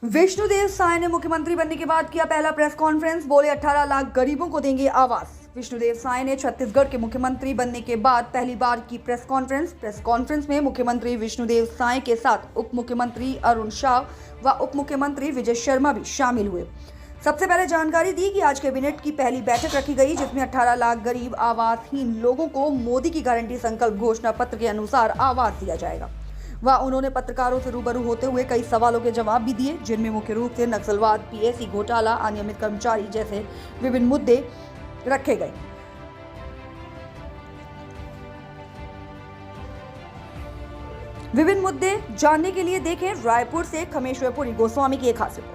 विष्णुदेव साय ने मुख्यमंत्री बनने के बाद किया पहला प्रेस कॉन्फ्रेंस। बोले 18 लाख गरीबों को देंगे आवास। विष्णुदेव साय ने छत्तीसगढ़ के मुख्यमंत्री बनने के बाद पहली बार की प्रेस कॉन्फ्रेंस में मुख्यमंत्री विष्णुदेव साय के साथ उप मुख्यमंत्री अरुण शाह व उप मुख्यमंत्री विजय शर्मा भी शामिल हुए। सबसे पहले जानकारी दी कि आज कैबिनेट की पहली बैठक रखी गई, जिसमें 18 लाख गरीब आवासहीन लोगों को मोदी की गारंटी संकल्प घोषणा पत्र के अनुसार आवास दिया जाएगा। वह उन्होंने पत्रकारों से रूबरू होते हुए कई सवालों के जवाब भी दिए, जिनमें मुख्य रूप से नक्सलवाद, पीएसी घोटाला, अनियमित कर्मचारी जैसे विभिन्न मुद्दे रखे गए। विभिन्न मुद्दे जानने के लिए देखें रायपुर से खमेश्वरपुरी गोस्वामी की एक खास रिपोर्ट।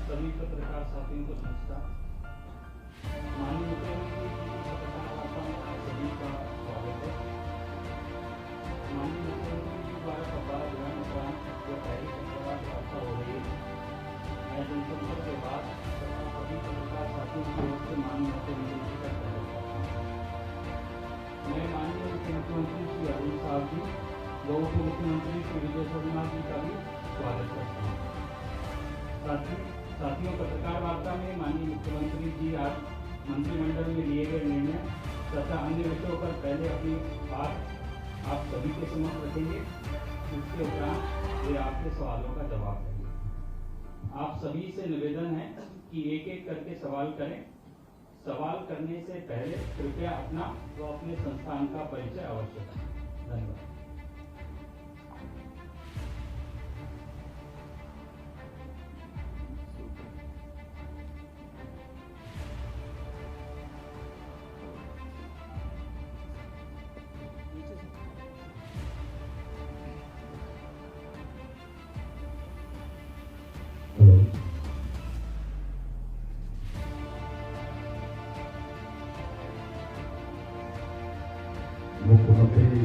सभी पत्रकार साथियों को नमस्कार। माननीय मुख्यमंत्री जी की पत्रकार वार्ता में आप सभी का स्वागत है। माननीय मुख्यमंत्री जी द्वारा पत्रकार दिवस उपरांत जो पहली पत्रकार वार्ता हो रही है, मैं जनसंपर्क के बाद सभी पत्रकार साथियों की ओर से माननीय मुख्यमंत्री जी का स्वागत करता हूँ। मैं माननीय मुख्यमंत्री श्री अरुण साहब जी व उप मुख्यमंत्री श्री विजय शर्मा जी का भी स्वागत करता हूँ। साथियों, पत्रकार वार्ता में माननीय मुख्यमंत्री जी आज मंत्रिमंडल में लिए गए निर्णय तथा अन्य विषयों पर पहले अपनी बात आप सभी के समक्ष रखेंगे। इसके उपरांत वे आपके सवालों का जवाब देंगे। आप सभी से निवेदन है कि एक एक करके सवाल करें। सवाल करने से पहले कृपया अपना व अपने संस्थान का परिचय अवश्य करें। धन्यवाद। मुख्यमंत्री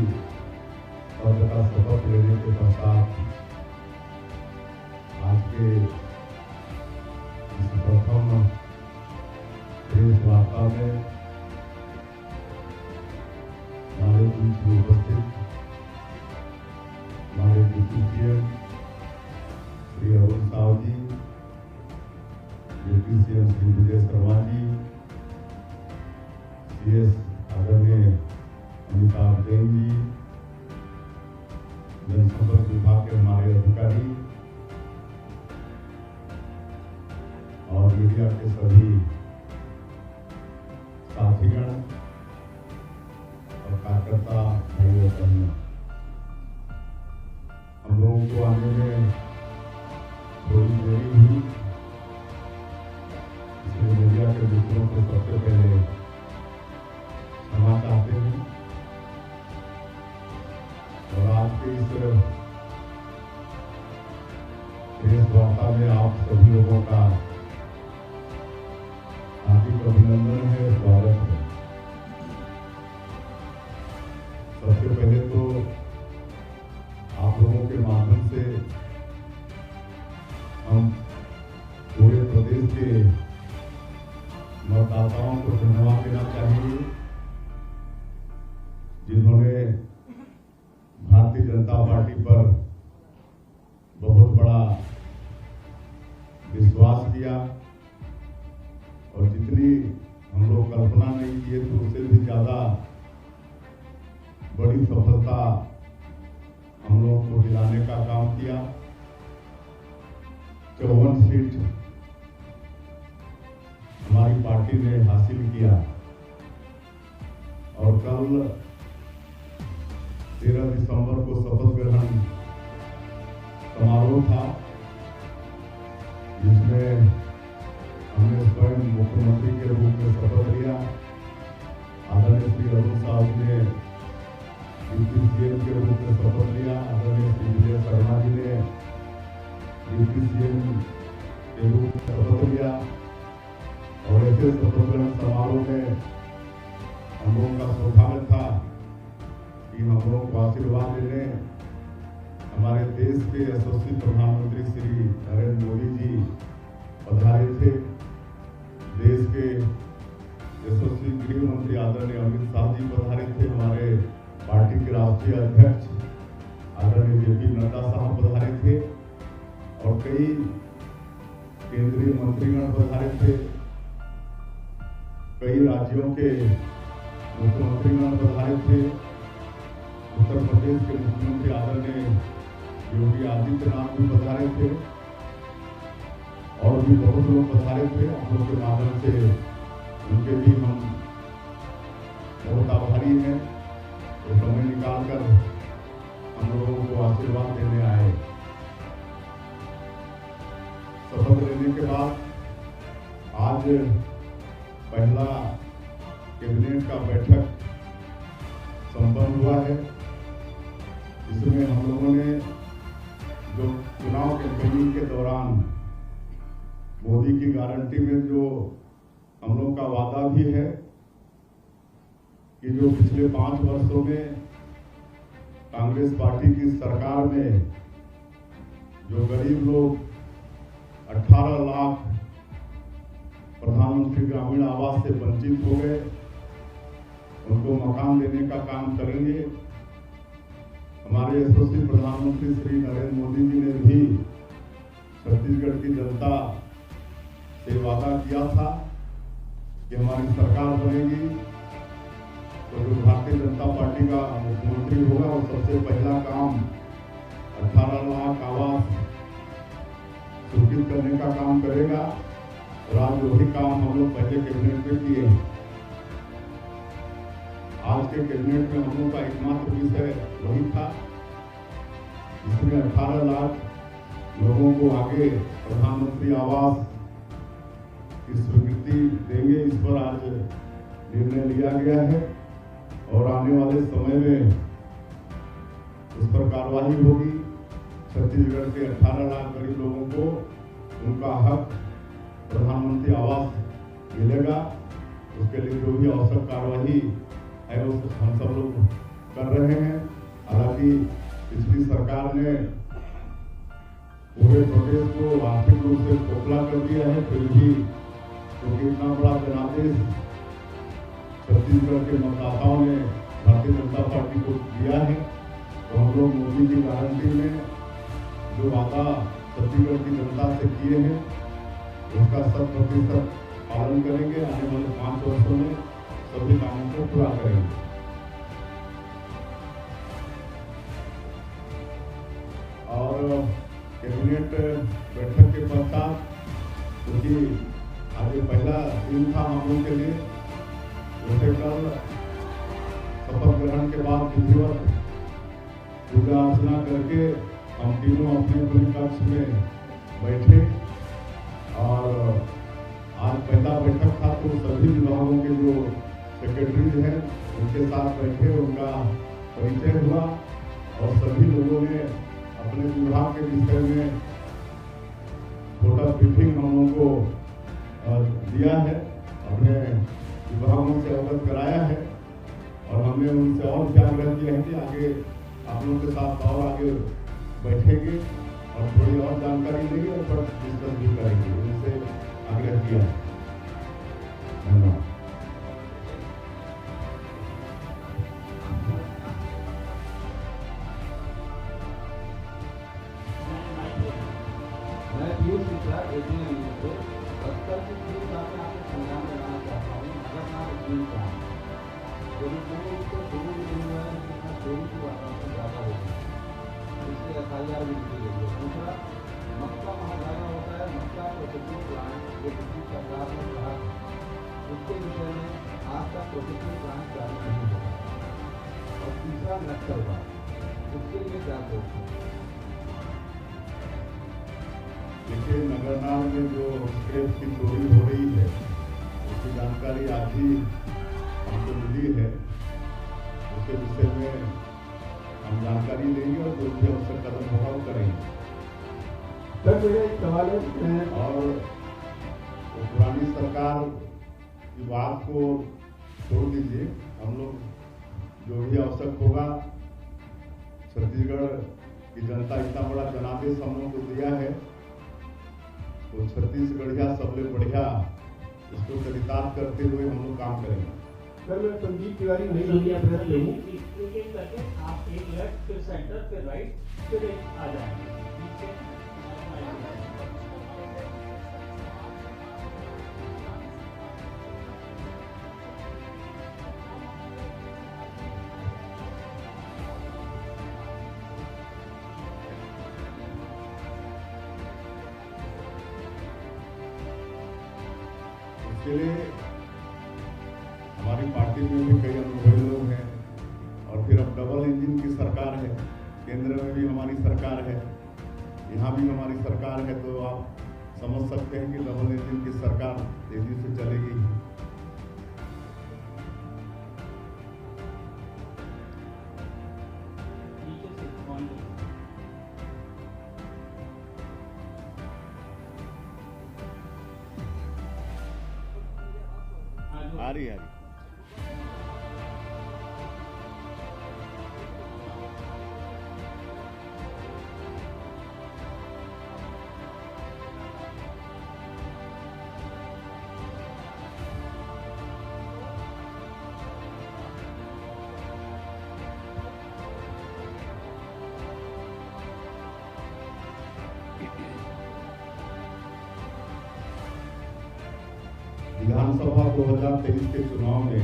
पद का शपथ लेने के पश्चात आज के इस प्रथम प्रेस वार्ता में हमारे बीच में उपस्थित हमारे डिप्टी सीएम श्री अरुण साहब जी, deputy CM Shri Vijay Sharma ji, CS आदरणीय अमिताभ जैन जी, जनसंपर्क विभाग के हमारे अधिकारी और मीडिया के सभी साथीगण और कार्यकर्ता भाई और बहनों, हम लोगों को आने में थोड़ी देरी हुई, इसलिए मीडिया के मित्रों को सबसे पहले क्षमा चाहते हैं। और आज के इस प्रेस वार्ता में आप सभी लोगों का हार्दिक अभिनंदन है, स्वागत है। सबसे पहले तो आप लोगों के माध्यम से हम पूरे प्रदेश के मतदाताओं को धन्यवाद देना चाहेंगे, जिन्होंने भारतीय जनता पार्टी पर बहुत बड़ा विश्वास किया और जितनी हम लोग कल्पना नहीं किए तो उससे भी ज्यादा बड़ी सफलता हम लोगों को दिलाने का काम किया। 54 सीट हमारी पार्टी ने हासिल किया और कल 13 दिसंबर को शपथ ग्रहण समारोह था, जिसमें हमने स्वयं मुख्यमंत्री के रूप में शपथ लिया। आदरणीय श्री अरुण साहब ने डिप्टी सीएम के रूप में शपथ लिया। आदरणीय श्री विजय शर्मा जी के रूप में शपथ लिया और ऐसे शपथ ग्रहण समारोह में हम लोगों का सौभाग्य था कि हम लोगों को आशीर्वाद देने हमारे देश के यशस्वी प्रधानमंत्री श्री नरेंद्र मोदी जी पधारे थे। देश के यशस्वी गृह मंत्री आदरणीय अमित शाह जी पधारे थे। हमारे पार्टी के राष्ट्रीय अध्यक्ष आदरणीय JP नड्डा साहब पधारे थे और कई केंद्रीय मंत्रीगण पधारे थे। कई राज्यों के मुख्यमंत्रीगण पधारे थे। उत्तर प्रदेश के मुख्यमंत्री आदरणीय योगी आदित्यनाथ भी पधारे थे और भी बहुत लोग पधारे थे। आप लोग के माध्यम से उनके भी हम बहुत आभारी हैं। तो समय निकालकर हम लोगों को आशीर्वाद देने आए। शपथ लेने के बाद आज पहला कैबिनेट का बैठक संपन्न हुआ है। इसमें हम लोगों ने जो चुनाव कैंपेनिंग के दौरान मोदी की गारंटी में जो हम लोग का वादा भी है कि जो पिछले 5 वर्षों में कांग्रेस पार्टी की सरकार में जो गरीब लोग 18 लाख प्रधानमंत्री ग्रामीण आवास से वंचित हो गए, उनको मकान देने का काम करेंगे। हमारे यशस्वी प्रधानमंत्री श्री नरेंद्र मोदी जी ने भी छत्तीसगढ़ की जनता से वादा किया था कि हमारी सरकार बनेगी तो जो भारतीय जनता पार्टी का मुख्यमंत्री होगा वो सबसे पहला काम 18 लाख आवास स्वीकृत करने का काम करेगा। और आज वही काम हम लोग पहले कैबिनेट में किए हैं। आज के कैबिनेट में हम लोग का एकमात्र विषय वही था जिसमें 18 लाख लोगों को आगे प्रधानमंत्री आवास की स्वीकृति देंगे। इस पर आज निर्णय लिया गया है और आने वाले समय में उस पर कार्रवाई होगी। छत्तीसगढ़ के 18 लाख गरीब लोगों को उनका हक प्रधानमंत्री आवास मिलेगा। उसके लिए जो भी आवश्यक कार्रवाई है वो हम सब लोग कर रहे हैं। हालांकि पिछली सरकार ने पूरे प्रदेश को आर्थिक रूप से खोखला कर दिया है, फिर भी क्योंकि इतना बड़ा जनादेश छत्तीसगढ़ के मतदाताओं ने भारतीय जनता पार्टी को दिया है, तो हम लोग मोदी की गारंटी में जो वादा छत्तीसगढ़ की जनता से किए हैं उसका 100% पालन करेंगे। आने वाले 5 वर्षों में सभी कामों को पूरा करेंगे। और कैबिनेट बैठक के पश्चात क्योंकि आज पहला दिन था हम लोगों के लिए, जैसे कल शपथ ग्रहण के बाद विधिवत पूजा अर्चना करके हम तीनों अपने अपने कक्ष में बैठे और आज पहला बैठक था तो सभी विभागों के जो सेक्रेटरीज हैं उनके साथ बैठे, उनका परिचय हुआ और सभी लोगों ने अपने विभाग के विषय में छोटा ब्रीफिंग हम लोगों को दिया है, अपने विभागों से अवगत कराया है और हमने उनसे और भी आग्रह किया है कि आगे आप लोगों के साथ और आगे बैठेंगे और थोड़ी और जानकारी लेंगे और पर डिस्कस भी करेंगे, उनसे आग्रह किया। धन्यवाद। मैं पीयूष मिश्रा एटीएन न्यूज़ को बस्तर की पूरी बातें आपके संज्ञान में लाना चाहता हूँ। अगर ना यकीन का गरीबों को शुरू नहीं हुआ है जितना चोरी की वारदातें ज़्यादा होगी, इसलिए FIR भी की गई है। दूसरा, मक्का महादाना होता है, मक्का प्रोसेसिंग प्लांट जो पिछली सरकार ने कहा था उसके विषय में आज तक प्रोसेसिंग प्लांट चालू नहीं हुआ। और तीसरा, नक्सलवाद, उसके लिए क्या सोचते हैं? देखिए, नगरनार में जो स्क्रैप की चोरी हो रही है उसकी जानकारी आज ही हमको मिली है। उसके विषय में हम जानकारी लेंगे और जो भी आवश्यक कदम होगा वो करेंगे। सर मेरा एक सवाल है और वो पुरानी सरकार की बात को छोड़ दीजिए। हम लोग जो भी आवश्यक होगा, छत्तीसगढ़ की जनता इतना बड़ा जनादेश हम लोग को दिया है, तो छत्तीसगढ़िया सबले बढ़िया इसको चरितार्थ करते हुए हम लोग काम करेंगे। सर मैं संदीप तिवारी नहीं संदीप इंडिया प्रेस से हूँ। एक करके आप एक लेफ्ट फिर सेंटर फिर राइट फिर एक आ जाएंगे नीचे। इसके लिए हमारी पार्टी में भी कई अनुभवी लोग हैं, और फिर अब डबल इंजन की सरकार है, केंद्र में भी हमारी सरकार है, यहाँ भी हमारी सरकार है, तो आप समझ सकते हैं कि डबल इंजन की सरकार तेजी से चलेगी। नीचे से कौन आ रही है। विधानसभा 2023 के चुनाव में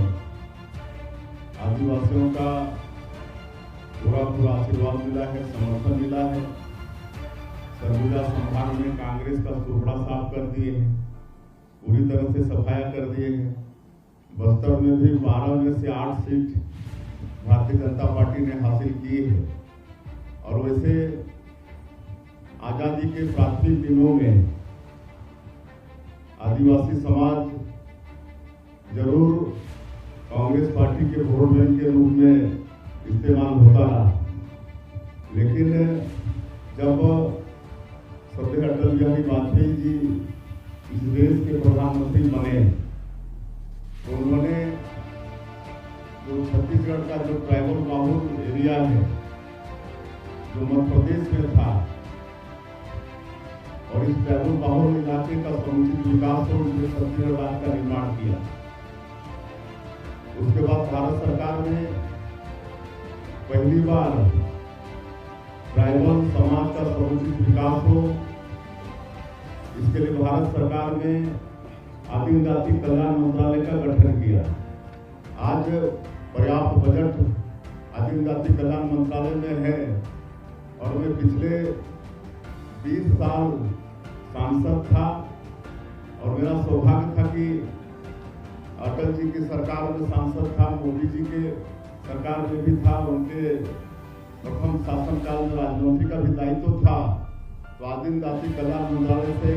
आदिवासियों का पूरा आशीर्वाद मिला है, समर्थन मिला है। सरगुजा संभाग में कांग्रेस का सुपड़ा साफ कर दिए हैं, पूरी तरह से सफाया कर दिए हैं। बस्तर में भी 12 में से 8 सीट भारतीय जनता पार्टी ने हासिल की है। और वैसे आजादी के प्राथमिक दिनों में आदिवासी समाज जरूर कांग्रेस पार्टी के वोट बैंक के रूप में इस्तेमाल होता रहा, लेकिन जब श्रद्धेय अटल बिहारी वाजपेयी जी इस देश के प्रधानमंत्री बने, तो उन्होंने जो छत्तीसगढ़ का जो ट्राइबल बाहुल एरिया है, जो मध्य प्रदेश में था, और इस ट्राइबल बाहुल इलाके का समुचित विकास हो, इसलिए छत्तीसगढ़ राज्य का निर्माण किया। उसके बाद भारत सरकार ने पहली बार ट्राइबल समाज का समुचित विकास हो, इसके लिए भारत सरकार ने आदिम जाति कल्याण मंत्रालय का गठन किया। आज पर्याप्त बजट आदिम जाति कल्याण मंत्रालय में है, और मैं पिछले 20 साल सांसद था, और मेरा सौभाग्य था कि अटल जी की सरकार में सांसद था, मोदी जी के सरकार में भी था, उनके प्रथम शासनकाल में राजनीति का भी दायित्व था। तो आदिम जाति कल्याण मंत्रालय से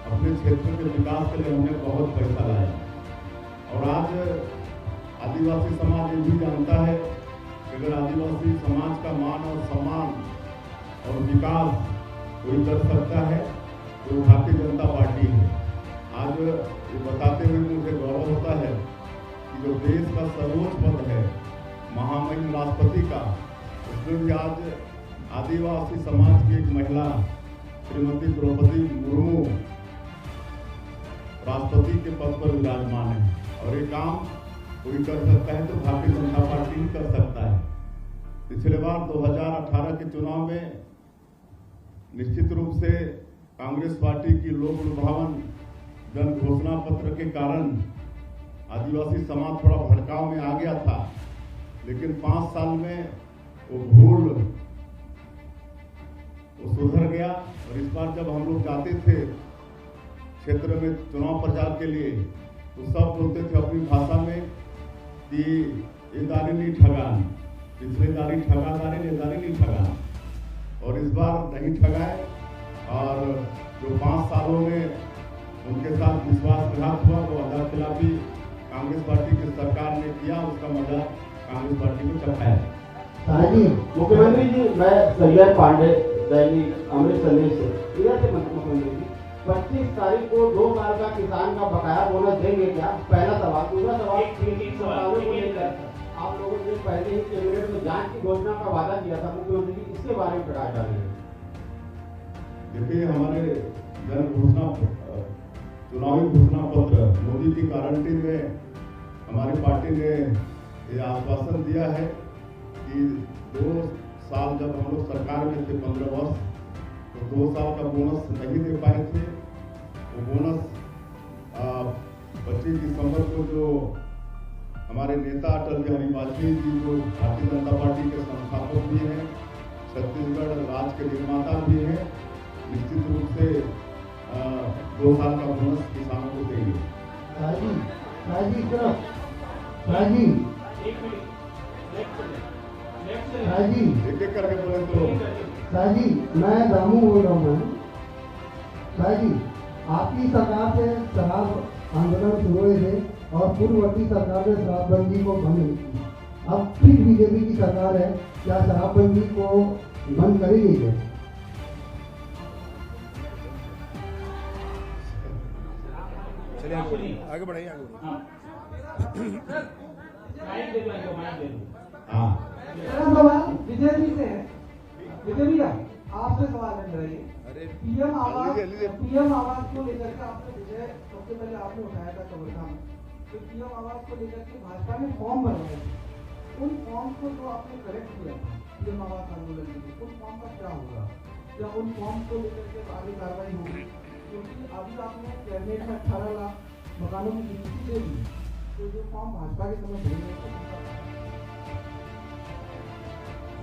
अपने क्षेत्र के विकास के लिए हमने बहुत पैसा लाया। और आज आदिवासी समाज ये भी जानता है कि अगर आदिवासी समाज का मान और सम्मान और विकास कोई कर सकता है तो भारतीय जनता पार्टी है। आज ये बताते हुए मुझे गौरव होता है कि जो देश का सर्वोच्च पद है महामहिम राष्ट्रपति का, उसमें भी आज आदिवासी समाज की एक महिला श्रीमती द्रौपदी मुर्मू राष्ट्रपति के पद पर विराजमान है। और ये काम कोई कर सकता है तो भारतीय जनता पार्टी ही कर सकता है। पिछले बार 2018 के चुनाव में निश्चित रूप से कांग्रेस पार्टी की लोक लुभावन जन घोषणा पत्र के कारण आदिवासी समाज थोड़ा भड़काव में आ गया था, लेकिन 5 साल में वो भूल सुधर गया। और इस बार जब हम लोग जाते थे क्षेत्र में चुनाव प्रचार के लिए, तो सब बोलते थे अपनी भाषा में कि ये दारी नहीं ठगान, पिछले दारी ठगा दारी, ये दारी नहीं ठगान। और इस बार नहीं ठगाए, और जो 5 सालों में उनके साथ विश्वासघात हुआ वो आजाद खिलाफी कांग्रेस पार्टी की सरकार ने किया, उसका मजा कांग्रेस पार्टी को चखाया। मुख्यमंत्री जी, मैं सैयद पांडे दैनिक अमृत संदेश से इधर से मुख्यमंत्री जी 25 तारीख को 2 साल का किसान का बकाया बोनस देंगे क्या? पहला सवाल। दूसरा सवाल, किसानों को लेकर आप लोगों ने पहले ही कैबिनेट में जांच की घोषणा का वादा किया था मुख्यमंत्री जी, इसके बारे में प्रकाश डालेंगे। देखिए, हमारे जन घोषणा चुनावी घोषणा पत्र मोदी की गारंटी में हमारी पार्टी ने ये आश्वासन दिया है कि 2 साल जब हम लोग सरकार में थे 15 वर्ष, तो 2 साल का बोनस नहीं दे पाए थे। वो बोनस 25 दिसंबर को जो हमारे नेता अटल बिहारी वाजपेयी जी, जो भारतीय जनता पार्टी के संस्थापक भी हैं, छत्तीसगढ़ राज्य के निर्माता भी हैं, निश्चित रूप से 2 साल का बोनस किसानों को देंगे। एक एक करके बोले तो जी, मैं रामू बोल रहा हूँ। जी, आपकी सरकार से शराब आंदोलन शुरू हुए थे और पूर्ववर्ती सरकार ने शराबबंदी को बंद नहीं की। अब फिर बीजेपी की सरकार है, क्या शराबबंदी को बंद करेगी क्या? चलिए आगे बढ़ाइए, आगे। हाँ, सवाल विजय जी से है। विजय भैया, आपसे सवाल है मेरा ये। पीएम आवास को लेकर के आपने विजय सबसे पहले आपने उठाया था कबरखान, तो पीएम आवास को लेकर के भाजपा ने फॉर्म भरवाया था। उन फॉर्म को जो आपने करेक्ट किया था पीएम आवास आंदोलन के लिए, उन फॉर्म का क्या होगा? क्या उन फॉर्म को लेकर के आगे कार्रवाई होगी? क्योंकि अभी आपने कैबिनेट में 18 लाख मकानों की गिनती दे दी, तो जो फॉर्म भाजपा के समय भरेंगे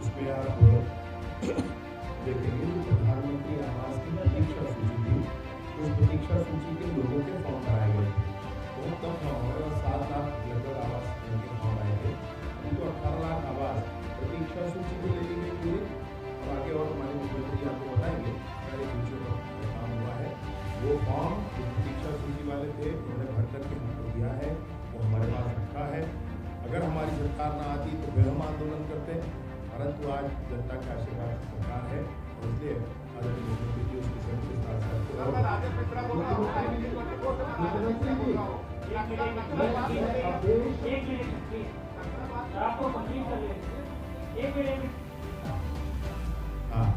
उसमें आप देखेंगे कि प्रधानमंत्री आवास की प्रतीक्षा सूची थी, उस प्रतीक्षा सूची के लोगों के फॉर्म भराए गए थे। बहुत कम फॉर्म आए और 7 लाख लगभग आवास के फॉर्म आए थे। तो 18 लाख आवास प्रतीक्षा सूची को ले लेंगे पूरे। अब आगे और हमारे मुख्यमंत्री आपको बताएंगे सारे सूचियों का काम हुआ है। वो फॉर्म जो प्रतीक्षा सूची वाले थे उन्होंने भर करके हमको दिया है, वो हमारे पास रखा है। अगर हमारी सरकार ना आती तो फिर हम आंदोलन करते, परंतु आज जनता के आशीर्वाद की सरकार है और इसलिए आदरणीय मुख्यमंत्री जी उसके साथ हाँ,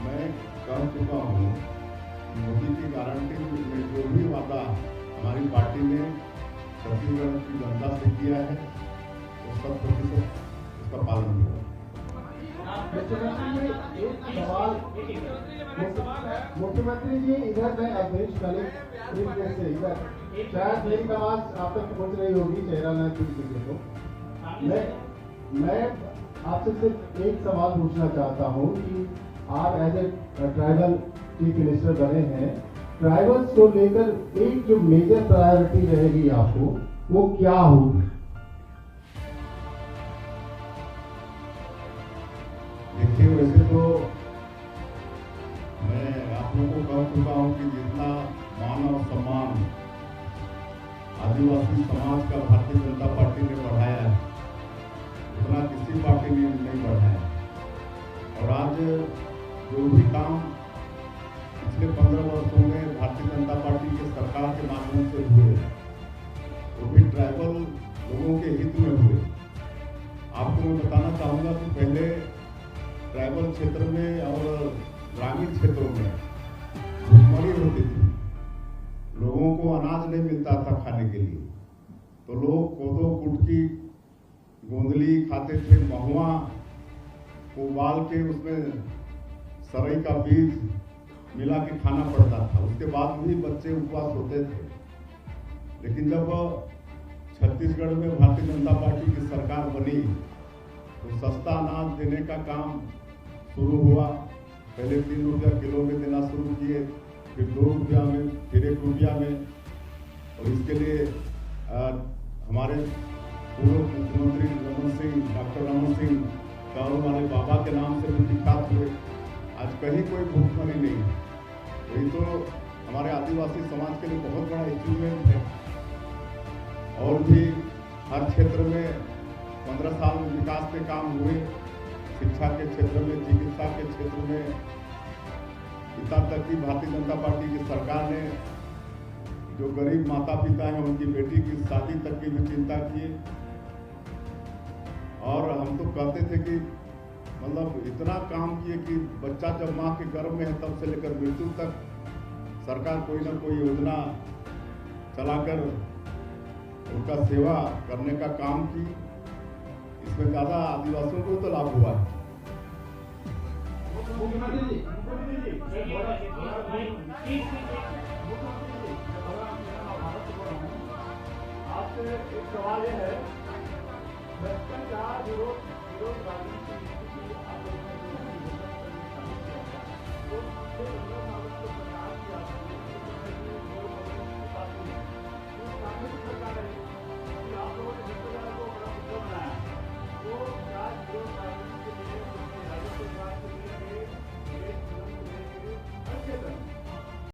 मैं कह चुका हूँ, मोदी की गारंटी में जो भी वादा हमारी पार्टी ने छत्तीसगढ़ की जनता से किया है वो 100% उसका पालन होगा। मुख्यमंत्री जी, इधर मैं अवधेश कालिक से इधर, शायद मेरी आवाज आप तक पहुंच रही होगी, चेहरा न किसी को। मैं आपसे सिर्फ एक सवाल पूछना चाहता हूं कि आप as a tribal chief minister बने हैं, ट्राइबल्स को लेकर एक जो मेजर प्रायोरिटी रहेगी आपको, वो क्या होगी? देखिए, वैसे तो मैं आप लोगों को कह चुका हूँ कि जितना मान और सम्मान आदिवासी समाज का भारतीय जनता पार्टी ने बढ़ाया है, उतना किसी पार्टी ने नहीं बढ़ाया। और आज जो भी काम पिछले 15 वर्षों में भारतीय जनता पार्टी की सरकार के माध्यम से हुए, वो भी ट्राइबल लोगों के हित में हुए। आपको मैं बताना चाहूँगा कि पहले ट्राइबल क्षेत्र में और ग्रामीण क्षेत्रों में भूखमरी होती थी, लोगों को अनाज नहीं मिलता था खाने के लिए, तो लोग कोदो, कुटकी, गोंदली खाते थे, महुआ को उबाल के उसमें सरई का बीज मिला के खाना पड़ता था। उसके बाद भी बच्चे उपवास होते थे। लेकिन जब छत्तीसगढ़ में भारतीय जनता पार्टी की सरकार बनी तो सस्ता अनाज देने का काम शुरू हुआ। पहले 3 रुपया किलो में देना शुरू किए, फिर 2 रुपया में, फिर 1 रुपया में। और इसके लिए हमारे पूर्व मुख्यमंत्री डॉक्टर रमन सिंह चावल वाले बाबा के नाम से भी विख्यात हुए। आज कहीं कोई भूखमरी नहीं है। वही तो हमारे आदिवासी समाज के लिए बहुत बड़ा अचीवमेंट है। और भी हर क्षेत्र में 15 साल में विकास के काम हुए, शिक्षा के क्षेत्र में, चिकित्सा के क्षेत्र में। इतना तक कि भारतीय जनता पार्टी की सरकार ने जो गरीब माता पिता हैं उनकी बेटी की शादी तक की भी चिंता की। और हम तो कहते थे कि मतलब इतना काम किए कि बच्चा जब माँ के गर्भ में है तब से लेकर मृत्यु तक सरकार कोई ना कोई योजना चलाकर उनका सेवा करने का काम की। इसमें ज़्यादा आदिवासियों को तो लाभ हुआ है। आपसे एक सवाल यह है, भ्रष्टाचार विरोध राजनीति आप लोगों ने